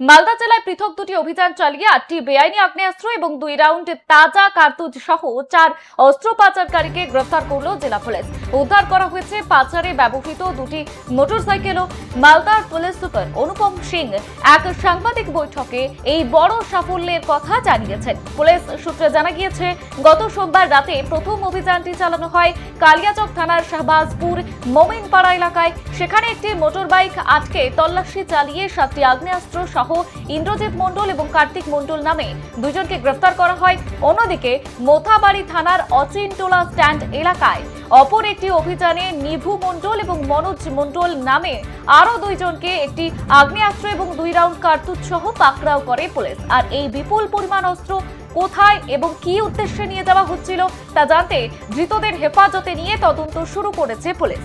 মালদা জেলায় পৃথক দুটি অভিযান চালিয়ে 8টি বেআইনি আগ্নেয়াস্ত্র এবং 2 রাউন্ড তাজা কার্তুজ সহ 4 অস্ত্র পাচারকারীকে গ্রেফতার করল জেলা পুলিশ। উদ্ধার করা হয়েছে পাচারে ব্যবহৃত দুটি মোটরসাইকেলও। মালদার পুলিশ সুপার অনুপম সিং এক সাংবাদিক বৈঠকে এই বড় সাফল্যের কথা জানিয়েছেন। পুলিশ সূত্রে জানা গিয়েছে, গত সোমবার রাতে প্রথম অভিযানটি চালানো হয় কালিয়াচক থানার শাহবাজপুর মোমিনপাড়া এলাকায়। সেখানে একটি মোটরবাইক আটকে তল্লাশি চালিয়ে 7টি আগ্নেয়াস্ত্র সহ ইন্দ্রজিৎ মণ্ডল এবং কার্তিক মণ্ডল নামে দুজনকে গ্রেফতার করা হয়। অন্যদিকে মোথাবাড়ি থানার অচিনটোলা স্ট্যান্ড এলাকায় অপর একটি অভিযানে নিভু মণ্ডল এবং মনোজ মণ্ডল নামে আরো দুইজনকে একটি আগ্নেয়াস্ত্র এবং 2 রাউন্ড কার্তুজ সহ পাকড়াও করে পুলিশ। আর এই বিপুল পরিমাণ অস্ত্র কোথায় এবং কি উদ্দেশ্যে নিয়ে যাওয়া হচ্ছিল তা জানতে ধৃতদের হেফাজতে নিয়ে তদন্ত শুরু করেছে পুলিশ।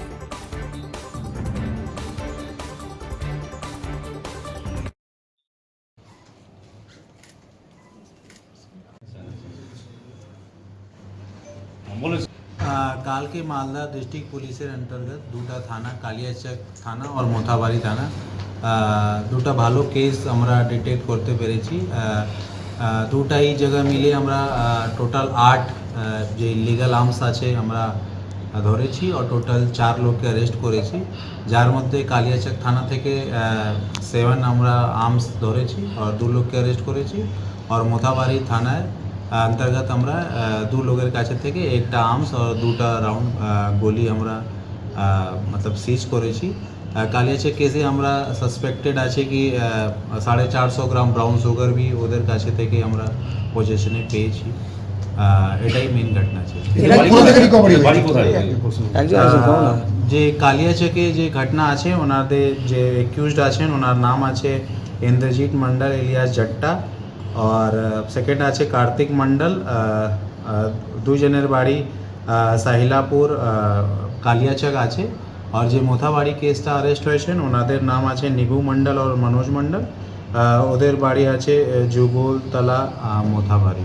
काल के मालदा डिस्ट्रिक्ट पुलिसের अंतर्गत দুটা থানা কালিয়াচক থানা और মোথাবাড়ি থানা দুটা ভালো কেস আমরা ডিটেক্ট করতে পেরেছি। দুটাই জায়গা মিলে আমরা টোটাল 8 যে ইলিগাল আর্মস আছে আমরা ধরেছি और টোটাল 4 লোককে অ্যারেস্ট করেছি, যার মধ্যে কালিয়াচক থানা থেকে 7 আমরা আর্মস ধরেছি और 2 লোককে অ্যারেস্ট করেছি और মোথাবাড়ি থানায় अंतर्गत আমরা 2 লোকের কাছে থেকে একটা আর্মস और 2টা রাউন্ড গুলি আমরা मतलब সিজ করেছি। কালিয়াচক কেসে আমরা সাসপেক্টেড আছে কি 450 গ্রাম ব্রাউন সুগার भी ওদের কাছে থেকে আমরা পজিশনে পেয়েছি। এটাই মেইন ঘটনা ছিল। যে কালিয়াচকে যে ঘটনা আছে ওনাদের যে অ্যাকিউজড আছেন ওনার নাম আছে ইন্দ্রজিৎ মণ্ডল এলিয়াস জট্টা और सेकेंड আছে কার্তিক মণ্ডল। দুজনের বাড়ি সাহিলাপুর কালিয়াচক আছে। और যে মোথাবাড়ি কেসটা অ্যারেস্ট হয়েছেন ওনাদের নাম আছে নিভু মণ্ডল और মনোজ মণ্ডল। ওদের বাড়ি আছে যুগলতলা মোথাবাড়ি।